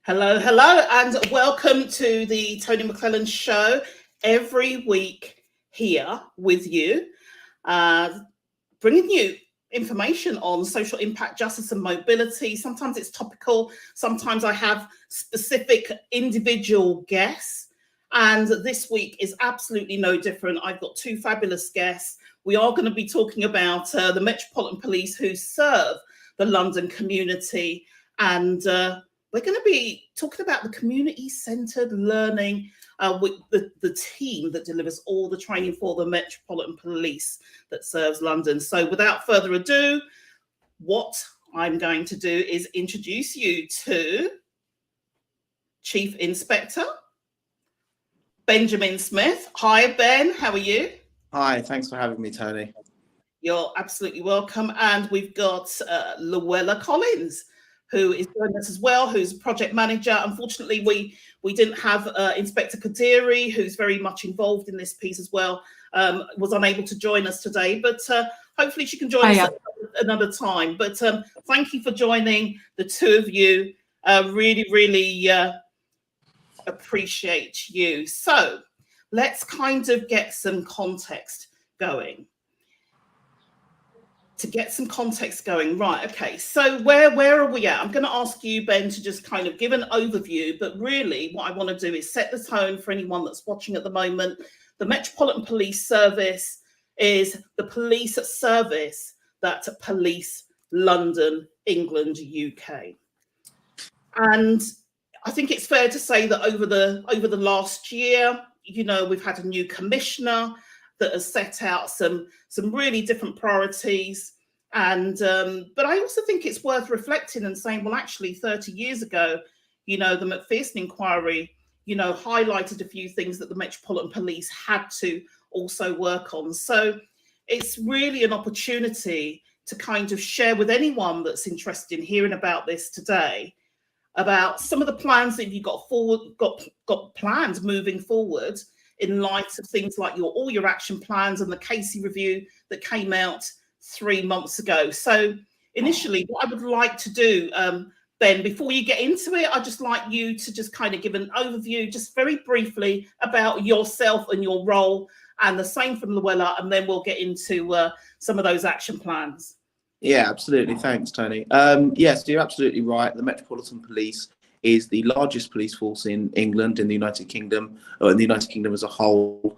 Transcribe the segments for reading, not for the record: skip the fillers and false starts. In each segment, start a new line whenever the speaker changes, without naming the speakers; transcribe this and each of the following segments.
Hello, hello, and welcome to the Tony McClellan Show. Every week here with you, bringing you information on social impact, justice and mobility. Sometimes it's topical, sometimes I have specific individual guests, and this week is absolutely no different. I've got two fabulous guests. We are going to be talking about the Metropolitan Police who serve the London community, and we're going to be talking about the community-centred learning with the team that delivers all the training for the Metropolitan Police that serves London. So without further ado, what I'm going to do is introduce you to Chief Inspector Benjamin Smith. Hi, Ben. How are you?
Hi. Thanks for having me, Tony.
You're absolutely welcome. And we've got Luella Collins, who is joining us as well, who's project manager. Unfortunately, we didn't have Inspector Kadiri, who's very much involved in this piece as well, was unable to join us today, but hopefully she can join us at another time. But thank you for joining, the two of you. Really appreciate you. So let's kind of get some context going. Right, okay, so where are we at? I'm going to ask you, Ben, to just kind of give an overview, but really what I want to do is set the tone for anyone that's watching at the moment. The Metropolitan Police Service is the police service that police London, England, UK. And I think it's fair to say that over the last year, you know, we've had a new commissioner that has set out some really different priorities. And but I also think it's worth reflecting and saying, well, actually 30 years ago, you know, the Macpherson inquiry, you know, highlighted a few things that the Metropolitan Police had to also work on. So it's really an opportunity to kind of share with anyone that's interested in hearing about this today, about some of the plans that you've got plans moving forward, in light of things like all your action plans and the Casey review that came out 3 months ago. So initially, what I would like to do, Ben, before you get into it, I'd just like you to just kind of give an overview, just very briefly, about yourself and your role, and the same from Luella, and then we'll get into some of those action plans.
Yeah, absolutely. Thanks, Tony. Yes, you're absolutely right. The Metropolitan Police is the largest police force in England, in the United Kingdom, or in the United Kingdom as a whole.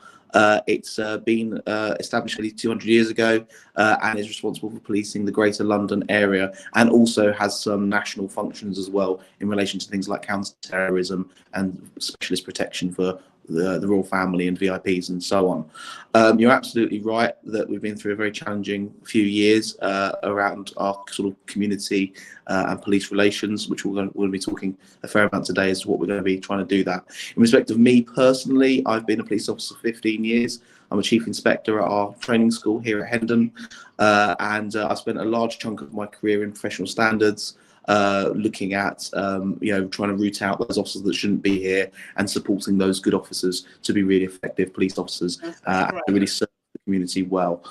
It's been established nearly 200 years ago and is responsible for policing the Greater London area, and also has some national functions as well in relation to things like counter-terrorism and specialist protection for the royal family and VIPs and so on. You're absolutely right that we've been through a very challenging few years around our sort of community and police relations, which we'll be talking a fair amount today as to what we're going to be trying to do that. In respect of me personally, I've been a police officer for 15 years. I'm a chief inspector at our training school here at Hendon, and I've spent a large chunk of my career in professional standards, looking at trying to root out those officers that shouldn't be here and supporting those good officers to be really effective police officers and really serve the community well.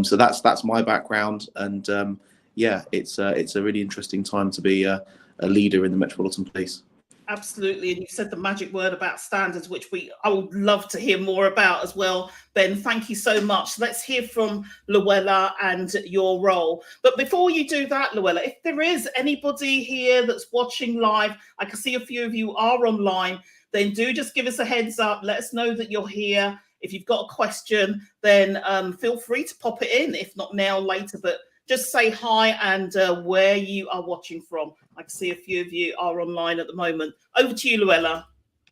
So that's my background, and yeah, it's a really interesting time to be a leader in the Metropolitan Police.
Absolutely, and you said the magic word about standards, which I would love to hear more about as well. Ben, thank you so much. Let's hear from Luella and your role. But before you do that, Luella, if there is anybody here that's watching live, I can see a few of you are online, then do just give us a heads up. Let us know that you're here. If you've got a question, then feel free to pop it in, if not now, later. But just say hi and where you are watching from. I can see a few of you are online at the moment. Over to you, Luella.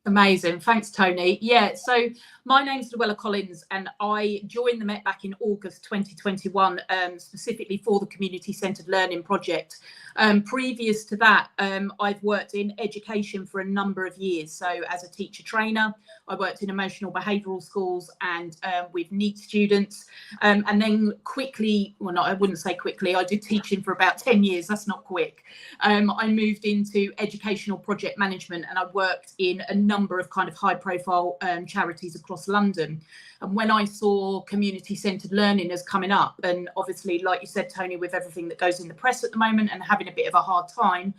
Amazing. Thanks, Tony. Yeah, so my name's Luella Collins, and I joined the Met back in August 2021, specifically for the Community Centred Learning Project. Previous to that, I've worked in education for a number of years. So as a teacher trainer, I worked in emotional behavioural schools and with NEET students. And then quickly, well, not, I wouldn't say quickly, I did teaching for about 10 years. That's not quick. I moved into educational project management, and I worked in a number of kind of high profile charities across London. And when I saw community centred learning as coming up, and obviously, like you said, Tony, with everything that goes in the press at the moment and having a bit of a hard time,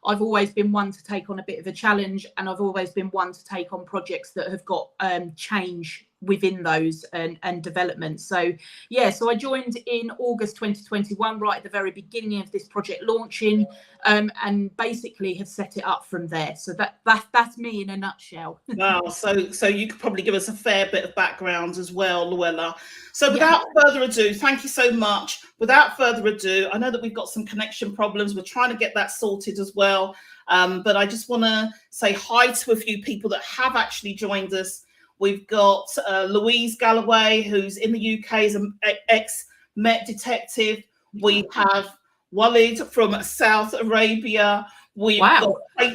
I've always been one to take on a bit of a challenge, and I've always been one to take on projects that have got change within those and development. So yeah, so I joined in August 2021, right at the very beginning of this project launching, and basically have set it up from there. So that's me in a nutshell.
Wow, so you could probably give us a fair bit of background as well, Luella. So without further ado, thank you so much. Without further ado, I know that we've got some connection problems. We're trying to get that sorted as well. But I just want to say hi to a few people that have actually joined us. We've got Louise Galloway, who's in the UK as an ex-Met detective. We have Walid from South Arabia. We've got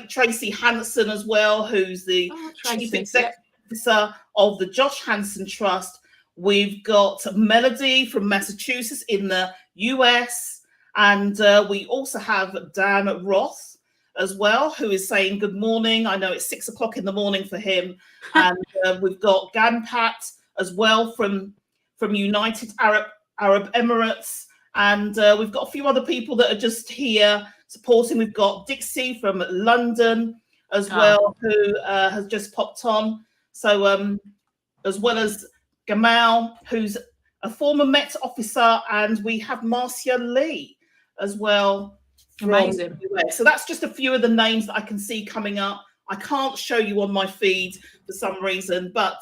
Tracy Hanson as well, who's the Chief Executive Officer of the Josh Hanson Trust. We've got Melody from Massachusetts in the US. And we also have Dan Roth as well, who is saying good morning. I know it's 6 o'clock in the morning for him. And we've got Ganpat as well from United Arab Emirates. And we've got a few other people that are just here supporting. We've got Dixie from London as well, who has just popped on. So as well as Gamal, who's a former Met officer, and we have Marcia Lee as well.
Amazing.
So that's just a few of the names that I can see coming up. I can't show you on my feed for some reason, but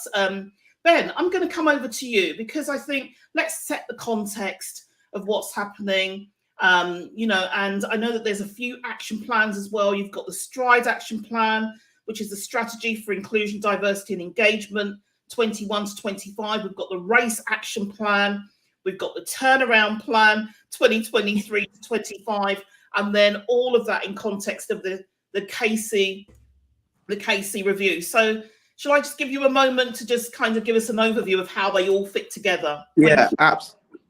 Ben, I'm going to come over to you because I think let's set the context of what's happening. You know, and I know that there's a few action plans as well. You've got the STRIDE action plan, which is the strategy for inclusion, diversity and engagement, 21 to 25. We've got the race action plan. We've got the turnaround plan, 2023 to 25. And then all of that in context of the Casey review. So shall I just give you a moment to just kind of give us an overview of how they all fit together?
Yeah,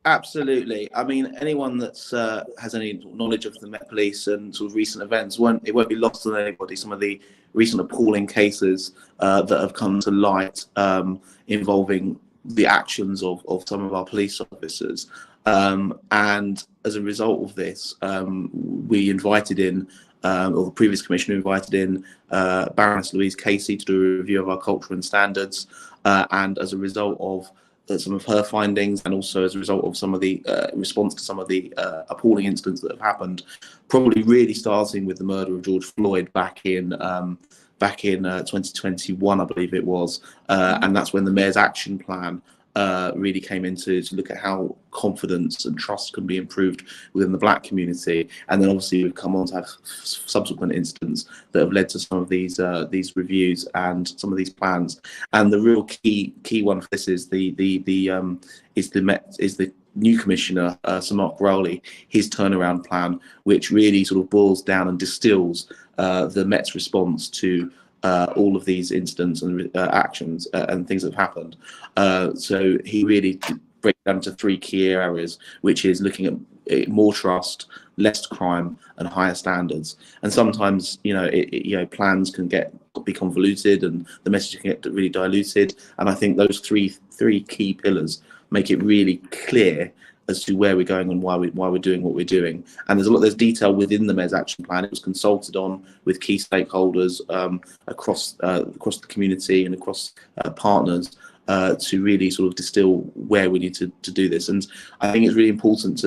absolutely. I mean, anyone that's has any knowledge of the Met Police and sort of recent events, it won't be lost on anybody. Some of the recent appalling cases that have come to light involving the actions of some of our police officers. And as a result of this, we invited in, or the previous commissioner invited in Baroness Louise Casey to do a review of our culture and standards. And as a result of some of her findings, and also as a result of some of the response to some of the appalling incidents that have happened, probably really starting with the murder of George Floyd back in 2021, I believe it was, and that's when the Mayor's action plan really came into to look at how confidence and trust can be improved within the Black community. And then obviously we've come on to have subsequent incidents that have led to some of these reviews and some of these plans. And the real key one for this is the new commissioner, Sir Mark Rowley, his turnaround plan, which really sort of boils down and distills the Met's response to all of these incidents and actions and things that have happened. So he really breaks down to three key areas, which is looking at more trust, less crime, and higher standards. And sometimes, plans can be convoluted, and the message can get really diluted. And I think those three key pillars make it really clear as to where we're going and why we're doing what we're doing. And there's detail within the Mayor's action plan. It was consulted on with key stakeholders across the community and across partners to really sort of distill where we need to do this. And I think it's really important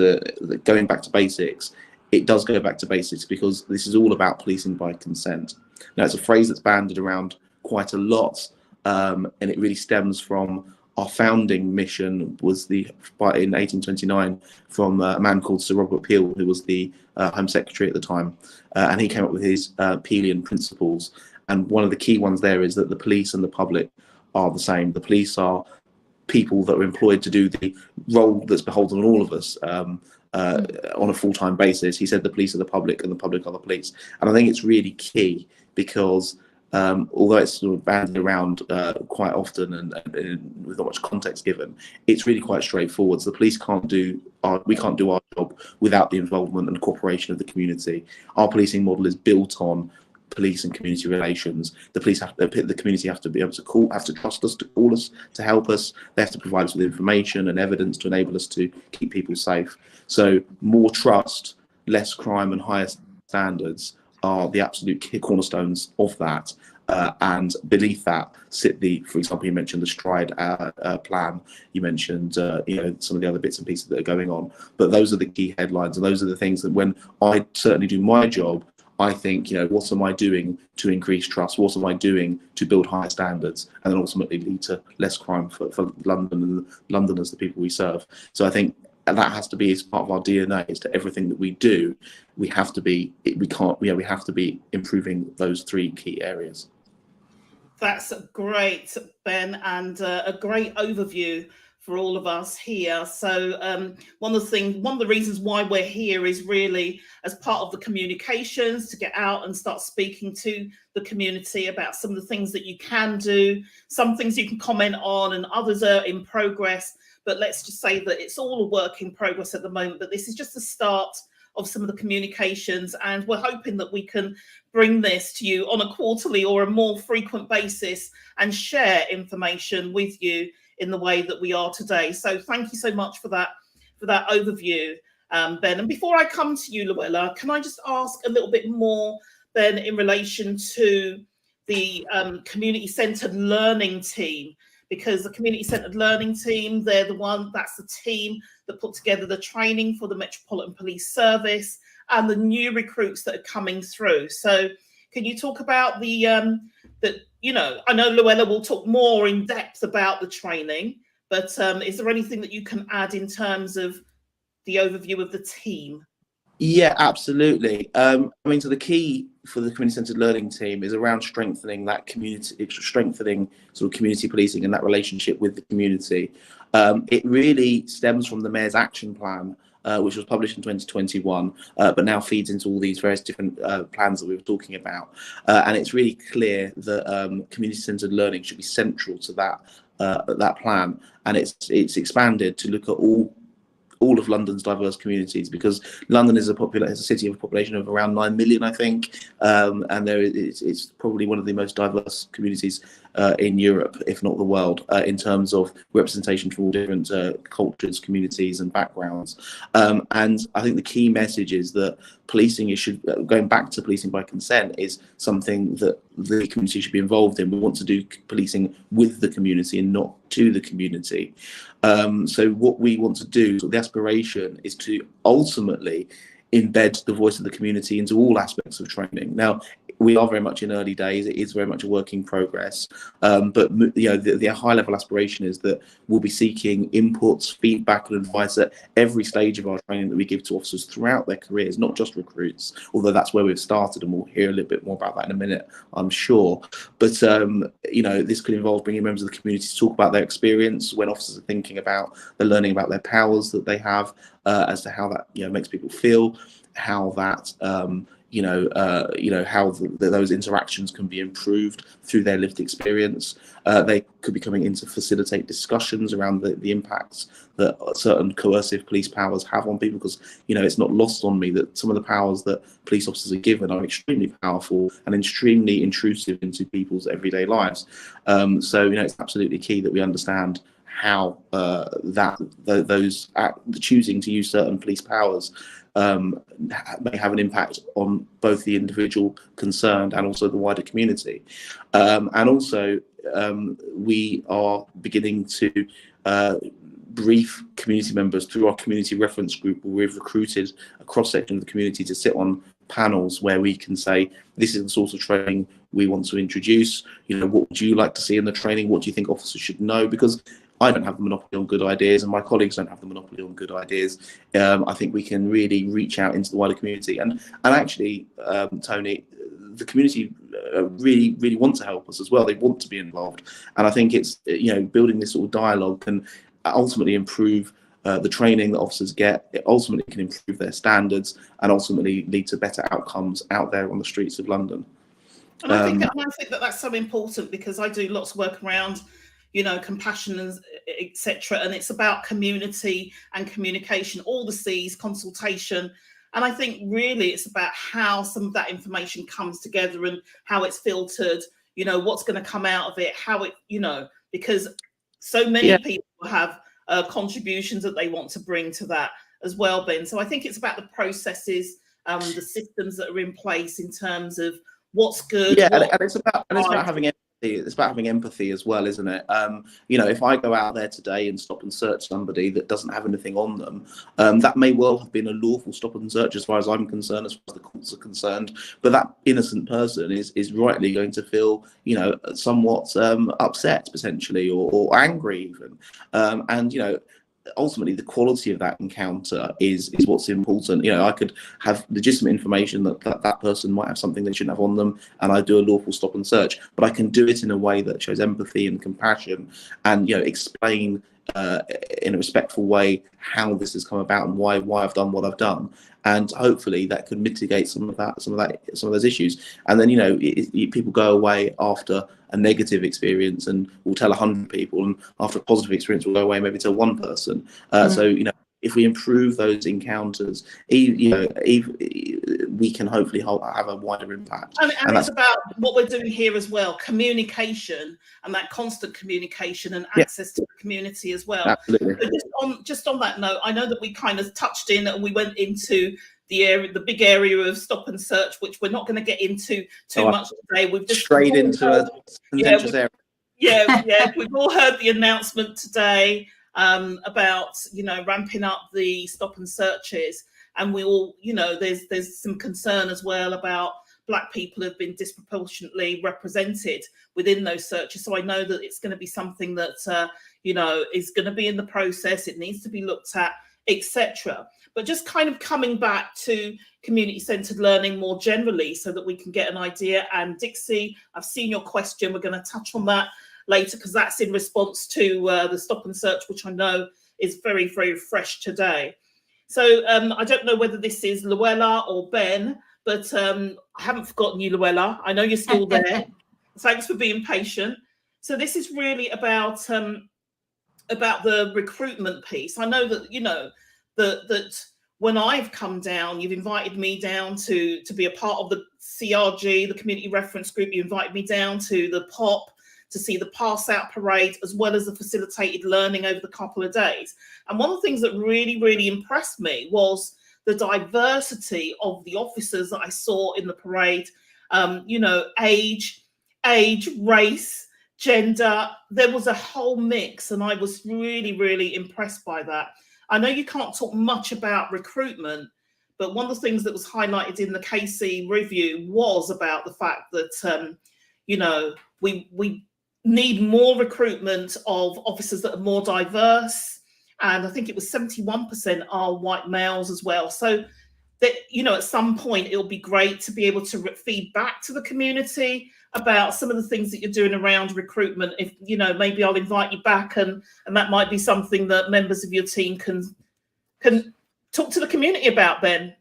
going back to basics. It does go back to basics because this is all about policing by consent. Now, it's a phrase that's bandied around quite a lot, and it really stems from our founding mission was in 1829 from a man called Sir Robert Peel, who was the Home Secretary at the time, and he came up with his Peelian principles. And one of the key ones there is that the police and the public are the same. The police are people that are employed to do the role that's beholden on all of us on a full-time basis. He said the police are the public and the public are the police. And I think it's really key because although it's sort of bandied around quite often and with not much context given, it's really quite straightforward. So the police can't do our job without the involvement and cooperation of the community. Our policing model is built on police and community relations. The community have to be able to have to trust us, to call us, to help us. They have to provide us with information and evidence to enable us to keep people safe. So more trust, less crime, and higher standards are the absolute cornerstones of that. And beneath that sit for example, you mentioned the Stride plan, you mentioned some of the other bits and pieces that are going on, but those are the key headlines, and those are the things that when I certainly do my job, I think, what am I doing to increase trust? What am I doing to build higher standards, and then ultimately lead to less crime for London and Londoners, the people we serve? So I think that has to be as part of our DNA. Is to everything that we do, we have to be improving those three key areas.
That's great, Ben, and a great overview for all of us here. So one of the reasons why we're here is really as part of the communications, to get out and start speaking to the community about some of the things that you can do, some things you can comment on, and others are in progress. But let's just say that it's all a work in progress at the moment, but this is just the start of some of the communications, and we're hoping that we can bring this to you on a quarterly or a more frequent basis and share information with you in the way that we are today. So thank you so much for that overview, Ben. And before I come to you, Luella, can I just ask a little bit more, Ben, in relation to the community-centred learning team? Because the community-centred learning team, that's the team that put together the training for the Metropolitan Police Service and the new recruits that are coming through. So can you talk about I know Luella will talk more in depth about the training, but is there anything that you can add in terms of the overview of the team?
Yeah, absolutely. So the key for the community-centred learning team is around strengthening that community, strengthening sort of community policing and that relationship with the community. It really stems from the Mayor's action plan, which was published in 2021, but now feeds into all these various different plans that we were talking about. And it's really clear that community-centred learning should be central to that plan, and it's expanded to look at all of London's diverse communities, because London is a city of a population of around 9 million, I think, and it's probably one of the most diverse communities in Europe, if not the world, in terms of representation from all different cultures, communities, and backgrounds. And I think the key message is that policing going back to policing by consent is something that the community should be involved in. We want to do policing with the community and not to the community. So what we want to do, the aspiration is to ultimately embed the voice of the community into all aspects of training. Now, we are very much in early days. It is very much a work in progress. But the high level aspiration is that we'll be seeking inputs, feedback, and advice at every stage of our training that we give to officers throughout their careers, not just recruits, although that's where we've started, and we'll hear a little bit more about that in a minute, I'm sure. But this could involve bringing members of the community to talk about their experience when officers are thinking about, they're learning about their powers that they have, as to how that makes people feel, how that how those interactions can be improved through their lived experience. They could be coming in to facilitate discussions around the impacts that certain coercive police powers have on people, because it's not lost on me that some of the powers that police officers are given are extremely powerful and extremely intrusive into people's everyday lives. So it's absolutely key that we understand how those choosing to use certain police powers may have an impact on both the individual concerned and also the wider community. And also, we are beginning to brief community members through our community reference group, where we've recruited a cross-section of the community to sit on panels where we can say, this is the sort of training we want to introduce. You know, what would you like to see in the training? What do you think officers should know? Because I don't have the monopoly on good ideas, and my colleagues don't have the monopoly on good ideas. I think we can really reach out into the wider community, and actually, Tony, the community really want to help us as well. They want to be involved, and I think it's, you know, building this sort of dialogue can ultimately improve the training that officers get. It ultimately can improve their standards and ultimately lead to better outcomes out there on the streets of London.
And I think that that's so important, because I do lots of work around, you know, compassion and etc. And it's about community and communication, all the C's, consultation. And I think really it's about how some of that information comes together and how it's filtered, you know, what's going to come out of it, how it, you know, because so many people have contributions that they want to bring to that as well, Ben. So I think it's about the processes, the systems that are in place in terms of what's good.
Yeah, and it's about having empathy. It's about having empathy as well, isn't it? You know, if I go out there today and stop and search somebody that doesn't have anything on them, that may well have been a lawful stop and search as far as I'm concerned, as far as the courts are concerned. But that innocent person is rightly going to feel, you know, somewhat upset potentially, or angry even. And you know, ultimately the quality of that encounter is what's important. You know, I could have legitimate information that person might have something they shouldn't have on them, and I do a lawful stop and search, but I can do it in a way that shows empathy and compassion, and, you know, explain in a respectful way how this has come about and why I've done what I've done, and hopefully that could mitigate some of those issues. And then, you know, people go away after a negative experience and we'll tell 100 people, and after a positive experience we'll go away maybe tell one person. So, you know, if we improve those encounters, you know, we can hopefully have a wider impact.
And it's about what we're doing here as well, communication, and that constant communication and access to the community as well.
Absolutely.
So just on that note, I know that we kind of touched in and we went into the big area of stop and search, which we're not going to get into too much today. We've just
strayed into a contentious area.
Yeah, we've all heard the announcement today about, you know, ramping up the stop and searches, and we all, you know, there's some concern as well about Black people have been disproportionately represented within those searches. So I know that it's going to be something that you know, is going to be in the process. It needs to be looked at, etc. But just kind of coming back to community-centered learning more generally, so that we can get an idea. And Dixie, I've seen your question. We're going to touch on that later, because that's in response to the stop and search, which I know is very, very fresh today. So I don't know whether this is Luella or Ben, but I haven't forgotten you, Luella. I know you're still there. Thanks for being patient. So this is really about the recruitment piece. I know that, you know, that when I've come down, you've invited me down to be a part of the CRG, the Community Reference Group. You invited me down to the POP to see the pass out parade, as well as the facilitated learning over the couple of days. And one of the things that really, really impressed me was the diversity of the officers that I saw in the parade. You know, age, race, gender. There was a whole mix, and I was really, really impressed by that. I know you can't talk much about recruitment, but one of the things that was highlighted in the KC review was about the fact that, you know, we need more recruitment of officers that are more diverse. And I think it was 71% are white males as well. So that, you know, at some point it'll be great to be able to feed back to the community about some of the things that you're doing around recruitment. If, you know, maybe I'll invite you back, and that might be something that members of your team can talk to the community about then.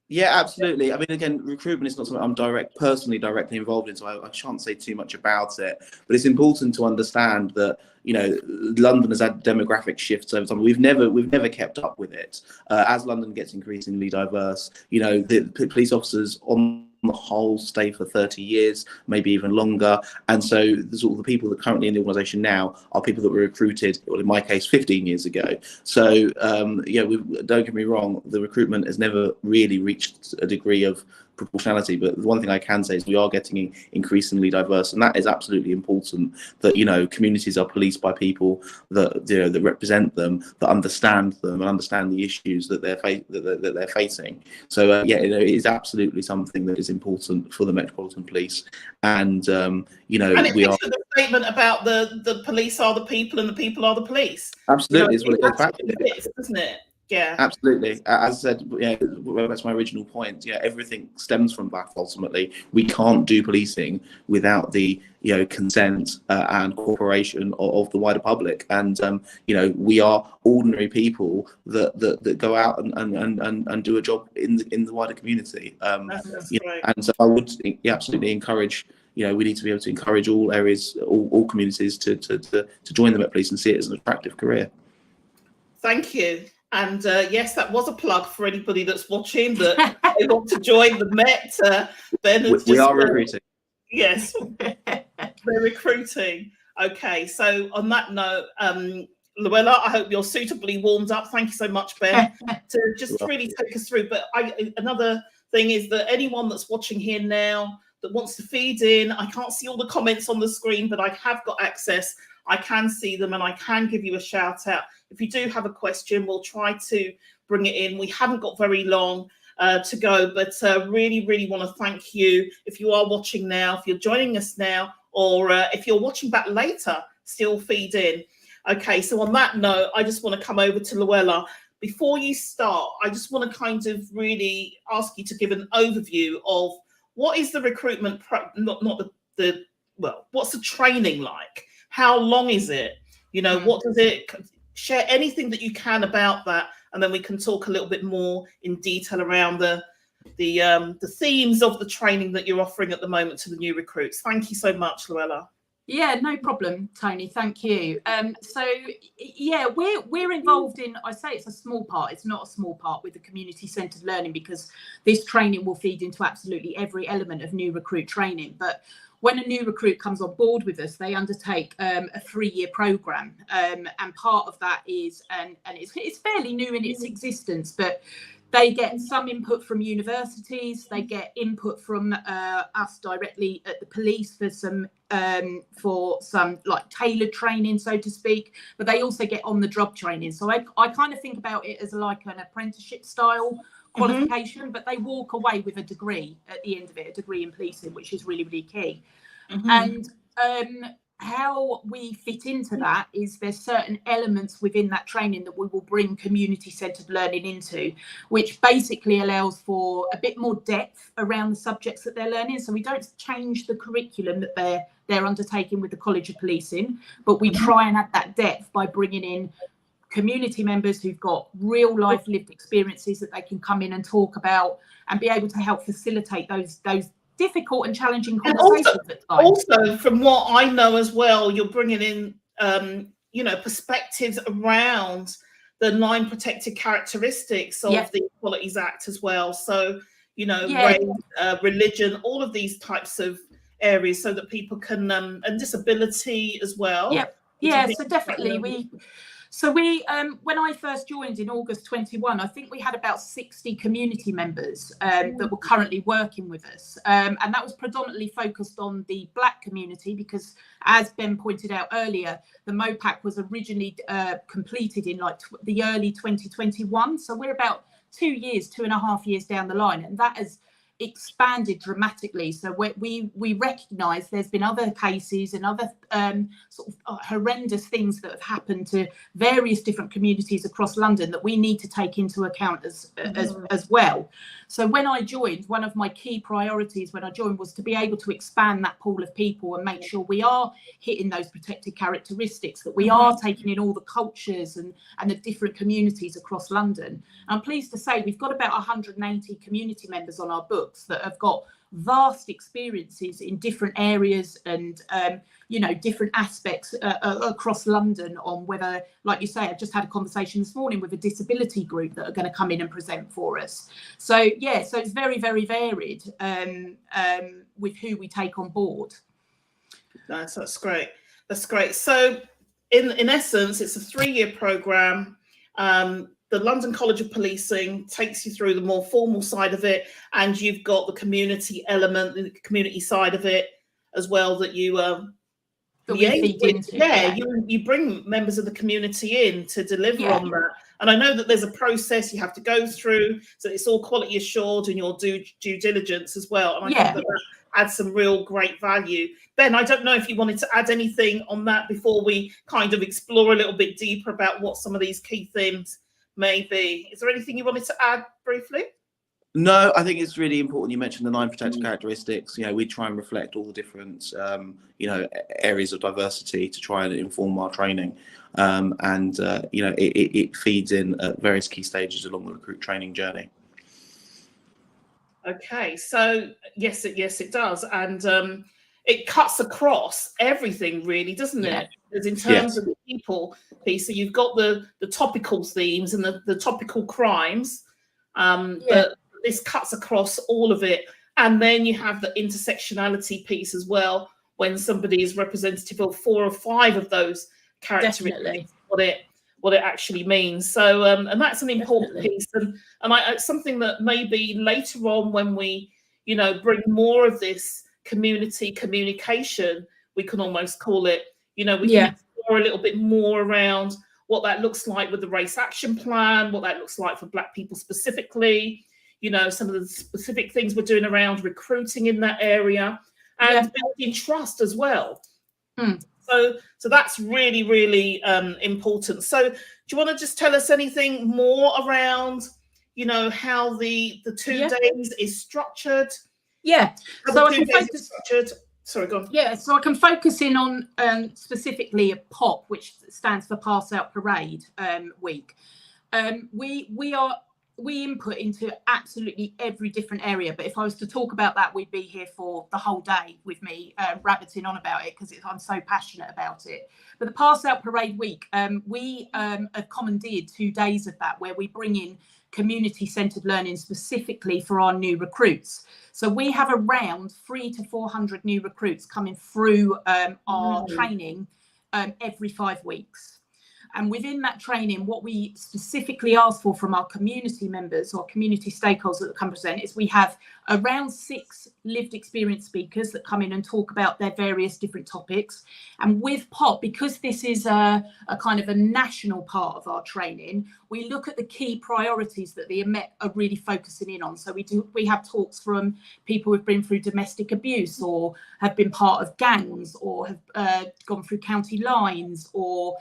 Yeah, absolutely. I mean, again, recruitment is not something I'm personally directly involved in, so I can't say too much about it. But it's important to understand that, you know, London has had demographic shifts over time. We've never kept up with it. As London gets increasingly diverse, you know, the police officers on the whole stay for 30 years, maybe even longer. And so the sort of the people that are currently in the organisation now are people that were recruited, well, in my case, 15 years ago. So don't get me wrong, the recruitment has never really reached a degree of proportionality, but the one thing I can say is we are getting increasingly diverse, and that is absolutely important. That communities are policed by people that that represent them, that understand them, and understand the issues that they're facing. So it is absolutely something that is important for the Metropolitan Police, and
and it
we are
the statement about the police are the people and the people are the police.
Absolutely, is what it goes back to,
doesn't it? Yeah,
absolutely. As I said, that's my original point. Everything stems from that. Ultimately, we can't do policing without the consent and cooperation of the wider public. And we are ordinary people that go out and do a job in the wider community.
that's right.
And so I would absolutely encourage. We need to be able to encourage all areas, all communities to join the Met Police and see it as an attractive career.
Thank you. And yes, that was a plug for anybody that's watching that they want to join the Met. Ben,
we are recruiting.
Yes, we're recruiting. Okay, so on that note, Luella, I hope you're suitably warmed up. Thank you so much, Ben, to just really take us through. But another thing is that anyone that's watching here now that wants to feed in, I can't see all the comments on the screen, but I have got access. I can see them and I can give you a shout out. If you do have a question, we'll try to bring it in. We haven't got very long to go, but really, really want to thank you. If you are watching now, if you're joining us now, or if you're watching back later, still feed in. Okay, so on that note, I just want to come over to Luella. Before you start, I just want to kind of really ask you to give an overview of what is the recruitment, what's the training like? How long is it? What does it, share anything that you can about that, and then we can talk a little bit more in detail around the themes of the training that you're offering at the moment to the new recruits. Thank you so much, Luella.
Yeah, no problem, Tony. Thank you. We're involved in, I say it's a small part, it's not a small part with the community-centred learning, because this training will feed into absolutely every element of new recruit training. But when a new recruit comes on board with us, they undertake a 3-year programme. And part of that is, and it's fairly new in its existence, but they get some input from universities, they get input from us directly at the police for some like tailored training, so to speak, but they also get on the job training. So I kind of think about it as like an apprenticeship style qualification, but they walk away with a degree at the end of it, a degree in policing, which is really, really key. And how we fit into that is there's certain elements within that training that we will bring community-centred learning into, which basically allows for a bit more depth around the subjects that they're learning. So we don't change the curriculum that they're undertaking with the College of Policing, but we try and add that depth by bringing in community members who've got real life lived experiences that they can come in and talk about and be able to help facilitate those difficult and challenging conversations at times.
Also, from what I know as well, you're bringing in, perspectives around the 9 protected characteristics of the Equalities Act as well. So, race, religion, all of these types of areas, so that people can, and disability as well.
Yeah, so definitely So we, when I first joined in August 21, I think we had about 60 community members that were currently working with us. And that was predominantly focused on the Black community, because as Ben pointed out earlier, the MOPAC was originally completed in like the early 2021. So we're about 2.5 years down the line, and that has expanded dramatically. So we recognise there's been other cases and other sort of horrendous things that have happened to various different communities across London that we need to take into account as well. So when I joined, one of my key priorities when I joined was to be able to expand that pool of people and make sure we are hitting those protected characteristics, that we are taking in all the cultures and the different communities across London. I'm pleased to say we've got about 180 community members on our books. books that have got vast experiences in different areas and different aspects across London on whether, like you say, I just had a conversation this morning with a disability group that are going to come in and present for us. So so it's very, very varied with who we take on board.
Nice, that's great. That's great. So in essence, it's a 3-year program. The London College of Policing takes you through the more formal side of it, and you've got the community element, the community side of it as well that you
feed into.
You bring members of the community in to deliver on that. And I know that there's a process you have to go through, so it's all quality assured and you'll do due diligence as well. And I think that adds some real great value. Ben, I don't know if you wanted to add anything on that before we kind of explore a little bit deeper about what some of these key themes may be. Is there anything you wanted to add briefly?
No, I think it's really important. You mentioned the 9 protected characteristics. We try and reflect all the different, areas of diversity to try and inform our training. It feeds in at various key stages along the recruit training journey. Okay,
so yes, it does. And it cuts across everything really, doesn't it? Because in terms of the people piece, so you've got the topical themes and the topical crimes, but this cuts across all of it. And then you have the intersectionality piece as well, when somebody is representative of 4 or 5 of those characteristics, what it actually means. So and that's an important piece, and it's something that maybe later on when we bring more of this community communication, we can almost call it, we can explore a little bit more around what that looks like with the race action plan, what that looks like for Black people specifically, some of the specific things we're doing around recruiting in that area and building trust as well. So that's really, really important. So do you want to just tell us anything more around, how the 2 days is structured?
So I can focus.
Sorry, go on.
So I can focus in on specifically a POP, which stands for Pass Out Parade week. We input into absolutely every different area, but if I was to talk about that, we'd be here for the whole day with me rabbiting on about it because I'm so passionate about it. But the Pass Out Parade week, we have commandeered 2 days of that, where we bring in community-centred learning specifically for our new recruits. So we have around 300 to 400 new recruits coming through our training every 5 weeks. And within that training, what we specifically ask for from our community members or community stakeholders that come present is we have around 6 lived experience speakers that come in and talk about their various different topics. And with POP, because this is a kind of a national part of our training, we look at the key priorities that the Met are really focusing in on. So we have talks from people who've been through domestic abuse or have been part of gangs or have gone through county lines, or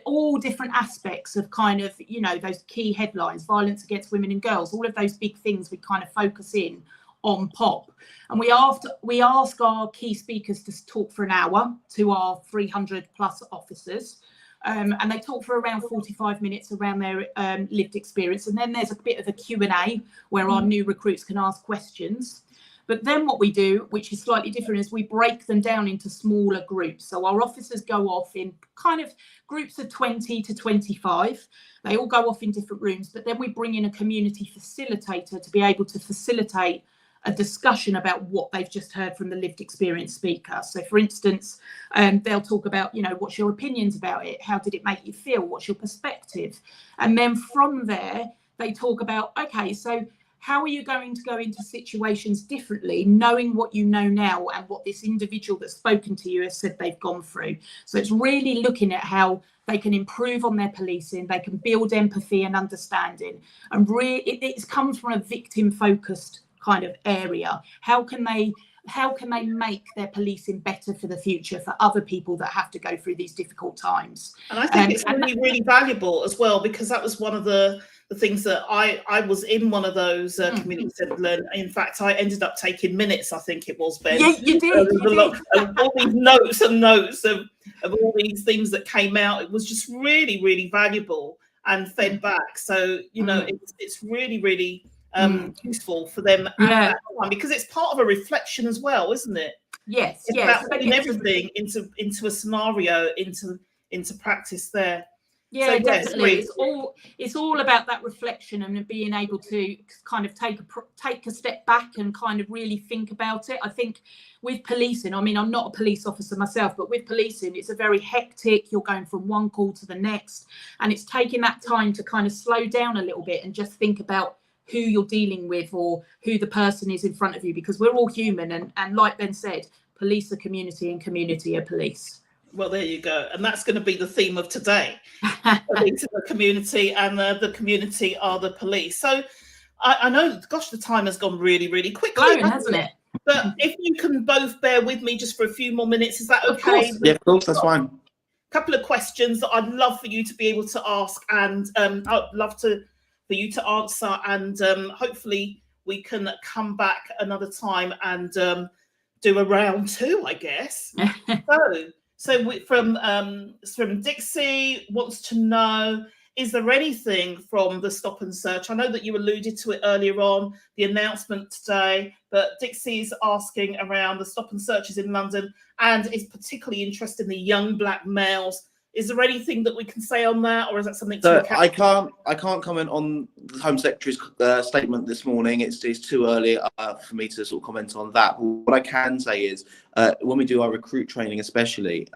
all different aspects of kind of, those key headlines, violence against women and girls, all of those big things we kind of focus in on POP. And we ask our key speakers to talk for an hour to our 300 plus officers. And they talk for around 45 minutes around their lived experience. And then there's a bit of a Q&A where our new recruits can ask questions. But then what we do, which is slightly different, is we break them down into smaller groups. So our officers go off in kind of groups of 20 to 25. They all go off in different rooms, but then we bring in a community facilitator to be able to facilitate a discussion about what they've just heard from the lived experience speaker. So for instance, they'll talk about, what's your opinions about it? How did it make you feel? What's your perspective? And then from there, they talk about, okay, so how are you going to go into situations differently, knowing what you know now and what this individual that's spoken to you has said they've gone through? So it's really looking at how they can improve on their policing, they can build empathy and understanding. And it comes from a victim-focused kind of area. How can they make their policing better for the future for other people that have to go through these difficult times?
And I think it's really, really valuable as well, because that was one of the things that I was in one of those community-centered learning. In fact, I ended up taking minutes, I think it was, Ben.
Yeah, you did.
All these notes and notes of all these things that came out. It was just really, really valuable and fed back. So, it's really, really useful for them at that time, because it's part of a reflection as well, isn't it?
Yes,
it's
yes.
about putting everything into a scenario, into practice there.
Yeah,
so,
definitely. It's all about that reflection and being able to kind of take a step back and kind of really think about it. I think with policing, I mean, I'm not a police officer myself, but with policing, it's a very hectic. You're going from one call to the next, and it's taking that time to kind of slow down a little bit and just think about who you're dealing with or who the person is in front of you, because we're all human, and like Ben said, police are community and community are police.
Well, there you go. And that's going to be the theme of today. Police are the community, and the community are the police. So I know, gosh, the time has gone really, really quickly,
hasn't it?
But if you can both bear with me just for a few more minutes, is that okay?
Of course.
Yeah, of course, that's fine.
A couple of questions that I'd love for you to be able to ask, and I'd love for you to answer, and hopefully we can come back another time and do a round two, I guess. So from Dixie wants to know, is there anything from the stop and search? I know that you alluded to it earlier on, the announcement today, but Dixie's asking around the stop and searches in London and is particularly interested in the young black males. Is there anything that we can say on that, or is that something to look at?
I can't comment on the Home Secretary's statement this morning. It's too early for me to sort of comment on that. But what I can say is, when we do our recruit training, especially,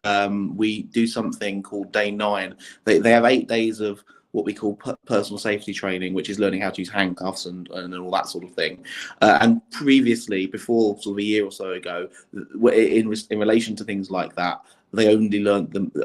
we do something called Day 9. They have 8 days of what we call personal safety training, which is learning how to use handcuffs and all that sort of thing. And previously, before sort of a year or so ago, in relation to things like that, the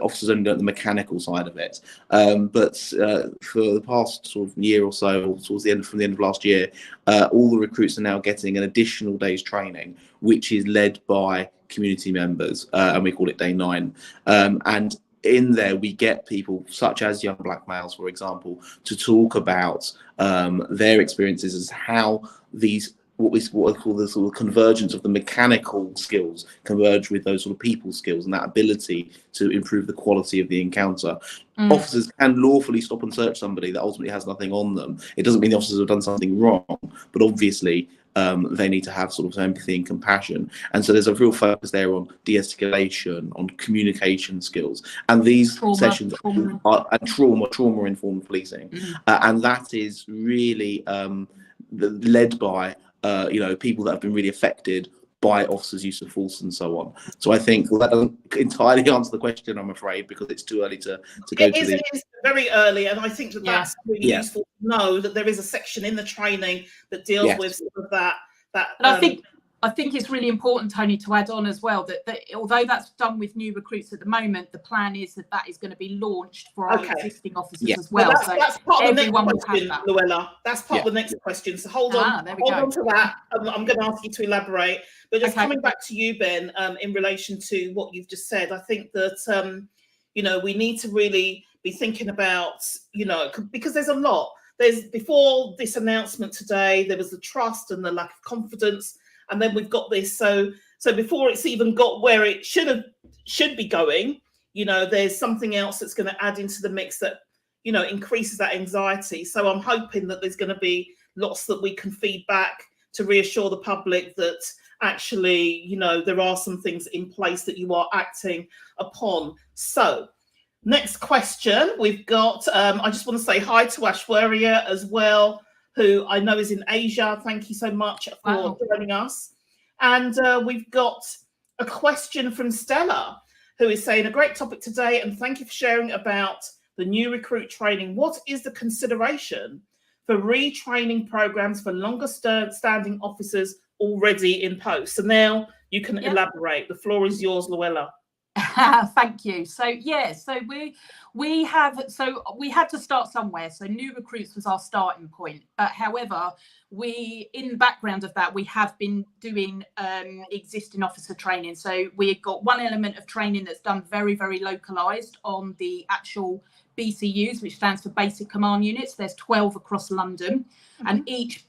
officers only learned the mechanical side of it. But for the past sort of year or so, from the end of last year, all the recruits are now getting an additional day's training, which is led by community members, and we call it Day 9. And in there, we get people such as young black males, for example, to talk about their experiences as how these what I call the sort of convergence of the mechanical skills converge with those sort of people skills and that ability to improve the quality of the encounter. Officers can lawfully stop and search somebody that ultimately has nothing on them. It doesn't mean the officers have done something wrong, but obviously they need to have sort of empathy and compassion. And so there's a real focus there on de-escalation, on communication skills. And these sessions are trauma-informed policing. And that is really led by people that have been really affected by officers' use of force and so on. So I think that doesn't entirely answer the question, I'm afraid, because it's too early to go to the... It is
very early, and I think that's really useful to know that there is a section in the training that deals with sort of that.
And I think it's really important, Tony, to add on as well that although that's done with new recruits at the moment, the plan is that is going to be launched for our existing officers as well.
So that's part of the next question, Luella. That's part of the next question. So hold on to that. I'm going to ask you to elaborate. But just coming back to you, Ben, in relation to what you've just said, I think that we need to really be thinking about, because there's a lot. Before this announcement today, there was the trust and the lack of confidence. And then we've got this. So before it's even got where it should be going, there's something else that's going to add into the mix that, increases that anxiety. So I'm hoping that there's going to be lots that we can feed back to reassure the public that actually, there are some things in place that you are acting upon. So next question we've got, I just want to say hi to Ashwarya as well, who I know is in Asia. Thank you so much for joining us. And we've got a question from Stella, who is saying, a great topic today, and thank you for sharing about the new recruit training. What is the consideration for retraining programs for longer standing officers already in post? So now you can elaborate. The floor is yours, Luella.
Thank you. So we had to start somewhere. So new recruits was our starting point. But however, in the background of that, we have been doing existing officer training. So we've got one element of training that's done very, very localized on the actual BCUs, which stands for Basic Command Units. There's 12 across London. And each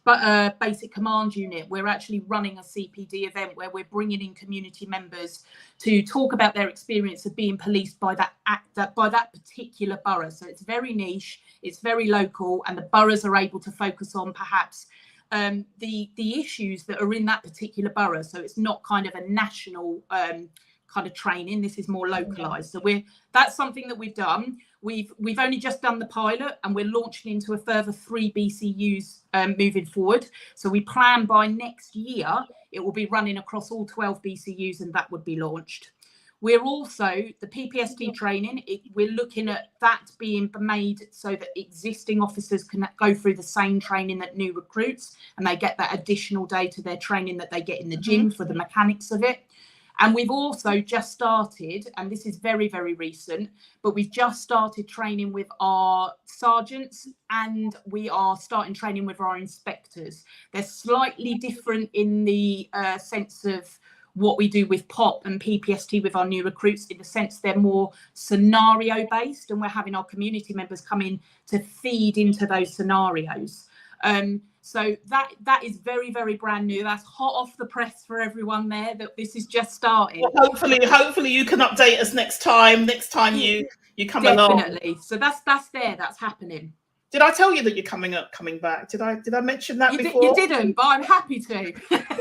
basic command unit, we're actually running a CPD event where we're bringing in community members to talk about their experience of being policed by that particular borough. So it's very niche, it's very local, and the boroughs are able to focus on perhaps the issues that are in that particular borough. So it's not kind of a national kind of training. This is more localized. So that's something that we've done. We've only just done the pilot, and we're launching into a further 3 BCUs moving forward. So we plan by next year it will be running across all 12 BCUs, and that would be launched. We're also, the PPST training, we're looking at that being made so that existing officers can go through the same training that new recruits, and they get that additional day to their training that they get in the gym for the mechanics of it. And we've also just started, and this is very, very recent, but we've just started training with our sergeants, and we are starting training with our inspectors. They're slightly different in the sense of what we do with POP and PPST with our new recruits, in the sense they're more scenario based, and we're having our community members come in to feed into those scenarios. So that is very, very brand new. That's hot off the press for everyone there, that this is just starting.
Well, hopefully you can update us next time you come along.
Definitely. So that's happening.
Did I tell you that you're coming back? Did I mention that before?
You didn't, but I'm happy to.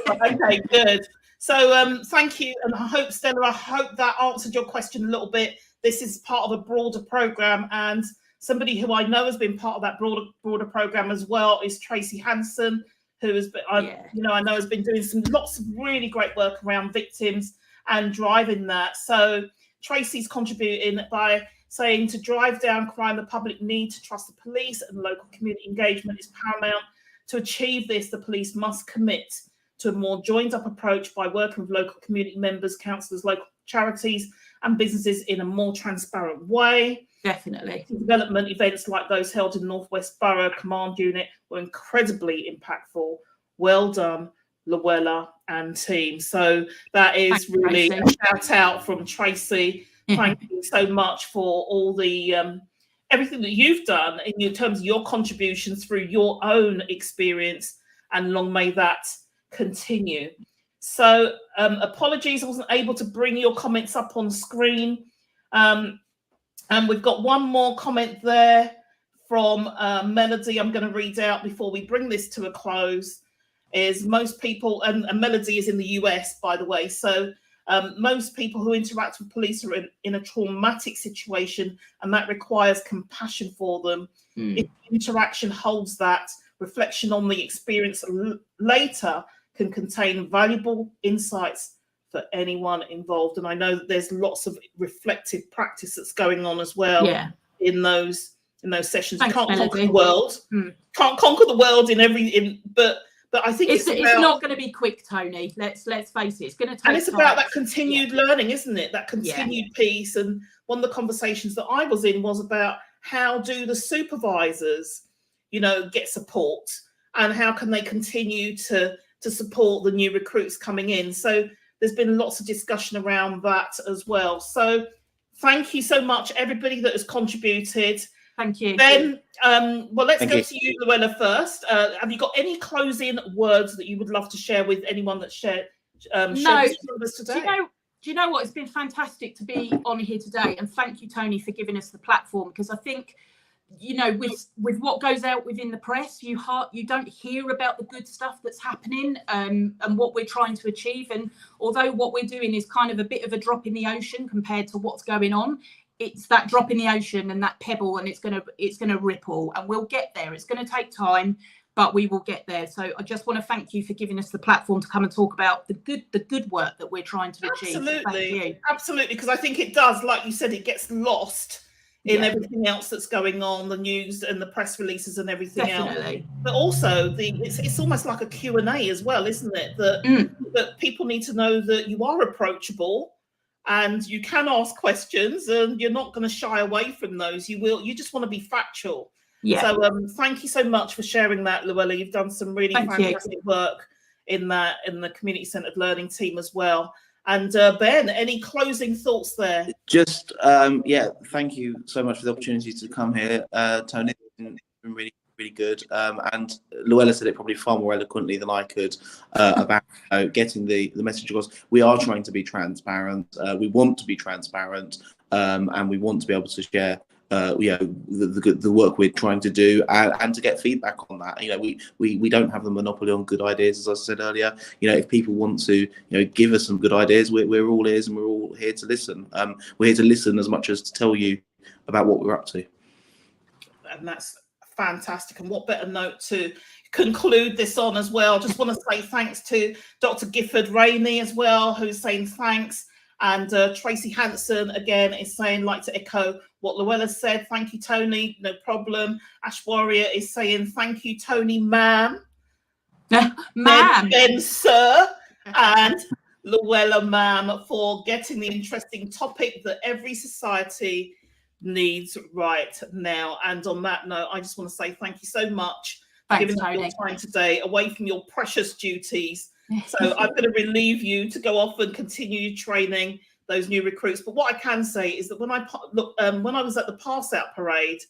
Okay, good. So thank you, and I hope, Stella, that answered your question a little bit. This is part of a broader program, and somebody who I know has been part of that broader program as well is Tracy Hanson, who has been, I know has been doing lots of really great work around victims and driving that. So Tracy's contributing by saying, to drive down crime, the public need to trust the police, and local community engagement is paramount. To achieve this, the police must commit to a more joined up approach by working with local community members, councillors, local charities and businesses in a more transparent way.
Definitely.
Development events like those held in North West Borough Command Unit were incredibly impactful. Well done, Luella and team. So that is really a shout out from Tracy. Thank you so much for all the everything that you've done in terms of your contributions through your own experience, and long may that continue. So apologies I wasn't able to bring your comments up on screen. And we've got one more comment there from Melody I'm going to read out before we bring this to a close. Is most people, and Melody is in the US, by the way, so most people who interact with police are in a traumatic situation, and that requires compassion for them. If interaction holds that, reflection on the experience later can contain valuable insights for anyone involved. And I know that there's lots of reflective practice that's going on as well in those sessions.
Thanks,
you can't
Melody.
conquer the world. Can't conquer the world but I think
it's not going to be quick, Tony. Let's face it. It's going to take
and it's
time.
about that continued learning, isn't it? That continued piece. And one of the conversations that I was in was about how do the supervisors, get support, and how can they continue to support the new recruits coming in. So there's been lots of discussion around that as well. So thank you so much, everybody that has contributed.
Thank you.
Then, let's go to you, Luella, first. Have you got any closing words that you would love to share with anyone that shared with us today?
Do you know what? It's been fantastic to be on here today, and thank you, Tony, for giving us the platform, because I think, with what goes out within the press, you don't hear about the good stuff that's happening and what we're trying to achieve. And although what we're doing is kind of a bit of a drop in the ocean compared to what's going on, it's that drop in the ocean and that pebble, and it's gonna ripple, and we'll get there. It's going to take time, but we will get there. So I just want to thank you for giving us the platform to come and talk about the good work that we're trying to achieve.
Absolutely, because I think it does, like you said, it gets lost in everything else that's going on, the news and the press releases and everything else. But also it's almost like a Q&A as well, isn't it? That people need to know that you are approachable and you can ask questions, and you're not going to shy away from those. You just want to be factual. So thank you so much for sharing that, Luella. You've done some really fantastic work in the community centered learning team as well. And Ben, any closing thoughts there?
Just thank you so much for the opportunity to come here, Tony. It's been really, really good. And Luella said it probably far more eloquently than I could about getting the message across. We are trying to be transparent. We want to be transparent, and we want to be able to share the work we're trying to do, and to get feedback on that. We don't have the monopoly on good ideas, as I said earlier. If people want to give us some good ideas, we're all ears, and we're all here to listen. We're here to listen as much as to tell you about what we're up to.
And that's fantastic. And what better note to conclude this on as well. Just want to say thanks to Dr. Gifford Rainey as well, who's saying thanks. And Tracy Hanson again is saying, like to echo what Luella said. Thank you, Tony. No problem. Ash Warrior is saying, thank you, Tony, ma'am.
Ma'am.
Then, sir. And Luella, ma'am, for getting the interesting topic that every society needs right now. And on that note, I just want to say thank you so much for giving us your time today away from your precious duties. So I'm going to relieve you to go off and continue training those new recruits. But what I can say is that when I was at the pass out parade,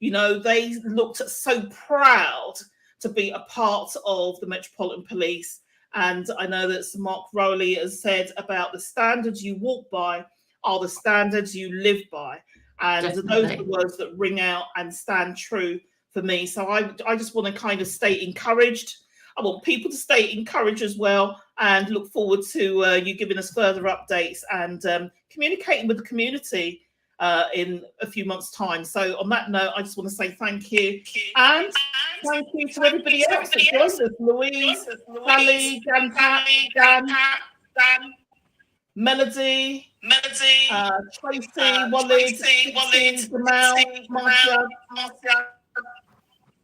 they looked so proud to be a part of the Metropolitan Police. And I know that Sir Mark Rowley has said about the standards you walk by are the standards you live by. And those are the words that ring out and stand true for me. So I just want to kind of stay encouraged. I want people to stay encouraged as well, and look forward to you giving us further updates and communicating with the community in a few months' time. So on that note, I just want to say thank you. And thank you to everybody else that joined us. Louise, Sally, Dan, Melody, Tracy, Walid, Jamal, Marcia,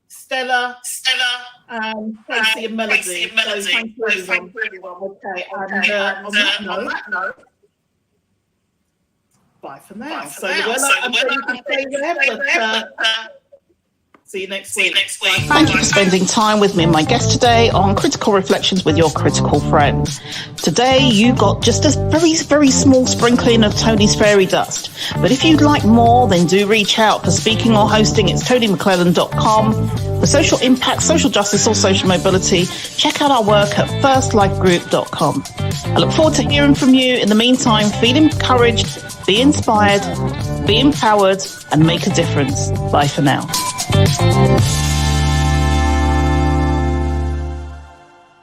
Stella, and Tracy and Melody. So thank you, everyone. Okay, and on that note, bye for now. I'm going to stay there, but see you next week.
Thank you for spending time with me and my guest today on Critical Reflections with Your Critical Friend. Today, you got just a very, very small sprinkling of Tony's fairy dust. But if you'd like more, then do reach out. For speaking or hosting, it's TonyMcClellan.com. For social impact, social justice, or social mobility, check out our work at firstlifegroup.com. I look forward to hearing from you. In the meantime, feel encouraged, be inspired, be empowered, and make a difference. Bye for now.